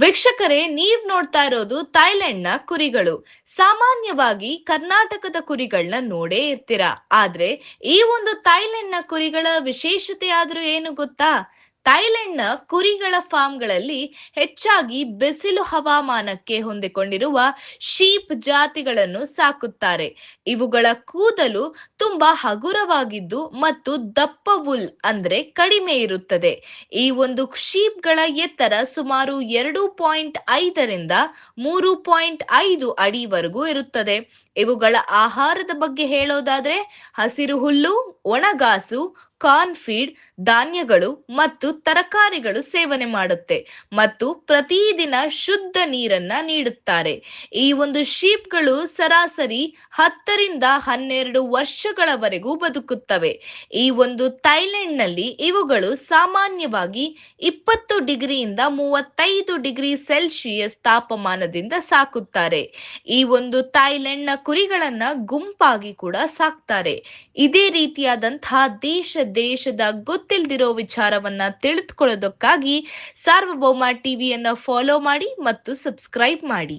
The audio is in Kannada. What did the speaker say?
ವೀಕ್ಷಕರೇ, ನೀವ್ ನೋಡ್ತಾ ಇರೋದು ಥೈಲ್ಯಾಂಡ್ನ ಕುರಿಗಳು. ಸಾಮಾನ್ಯವಾಗಿ ಕರ್ನಾಟಕದ ಕುರಿಗಳನ್ನ ನೋಡೇ ಇರ್ತೀರಾ. ಆದ್ರೆ ಈ ಒಂದು ಥೈಲ್ಯಾಂಡ್ನ ಕುರಿಗಳ ವಿಶೇಷತೆ ಆದ್ರೂ ಏನು ಗೊತ್ತಾ? ಥೈಲ್ಯಾಂಡ್ನ ಕುರಿಗಳ ಫಾರ್ಮ್ಗಳಲ್ಲಿ ಹೆಚ್ಚಾಗಿ ಬಿಸಿಲು ಹವಾಮಾನಕ್ಕೆ ಹೊಂದಿಕೊಂಡಿರುವ ಶೀಪ್ ಜಾತಿಗಳನ್ನು ಸಾಕುತ್ತಾರೆ. ಇವುಗಳ ಕೂದಲು ತುಂಬಾ ಹಗುರವಾಗಿದ್ದು ಮತ್ತು ದಪ್ಪ ವುಲ್ ಅಂದ್ರೆ ಕಡಿಮೆ ಇರುತ್ತದೆ. ಈ ಒಂದು ಶೀಪ್ಗಳ ಎತ್ತರ ಸುಮಾರು 2.5 ರಿಂದ 3.5 ಅಡಿವರೆಗೂ ಇರುತ್ತದೆ. ಇವುಗಳ ಆಹಾರದ ಬಗ್ಗೆ ಹೇಳೋದಾದ್ರೆ ಹಸಿರು ಹುಲ್ಲು, ಒಣಗಾಸು, ಕಾರ್ನ್ ಫೀಡ್, ಧಾನ್ಯಗಳು ಮತ್ತು ತರಕಾರಿಗಳು ಸೇವನೆ ಮಾಡುತ್ತೆ ಮತ್ತು ಪ್ರತಿದಿನ ಶುದ್ಧ ನೀರನ್ನ ನೀಡುತ್ತಾರೆ. ಈ ಒಂದು ಶೀಪ್ಗಳು ಸರಾಸರಿ 10 ರಿಂದ 12 ವರ್ಷಗಳವರೆಗೂ ಬದುಕುತ್ತವೆ. ಈ ಒಂದು ಥೈಲ್ಯಾಂಡ್ನಲ್ಲಿ ಇವುಗಳು ಸಾಮಾನ್ಯವಾಗಿ 20 ಡಿಗ್ರಿಯಿಂದ 35 ಡಿಗ್ರಿ ಸೆಲ್ಸಿಯಸ್ ತಾಪಮಾನದಿಂದ ಸಾಕುತ್ತಾರೆ. ಈ ಒಂದು ಥೈಲ್ಯಾಂಡ್ನ ಕುರಿಗಳನ್ನ ಗುಂಪಾಗಿ ಕೂಡ ಸಾಕ್ತಾರೆ. ಇದೇ ರೀತಿಯಾದಂತಹ ದೇಶದ ಗೊತ್ತಿಲ್ದಿರೋ ವಿಚಾರವನ್ನ ತಿಳಿದುಕೊಳ್ಳೋದಕ್ಕಾಗಿ ಸಾರ್ವಭೌಮ ಟಿವಿಯನ್ನ ಫಾಲೋ ಮಾಡಿ ಮತ್ತು ಸಬ್ಸ್ಕ್ರೈಬ್ ಮಾಡಿ.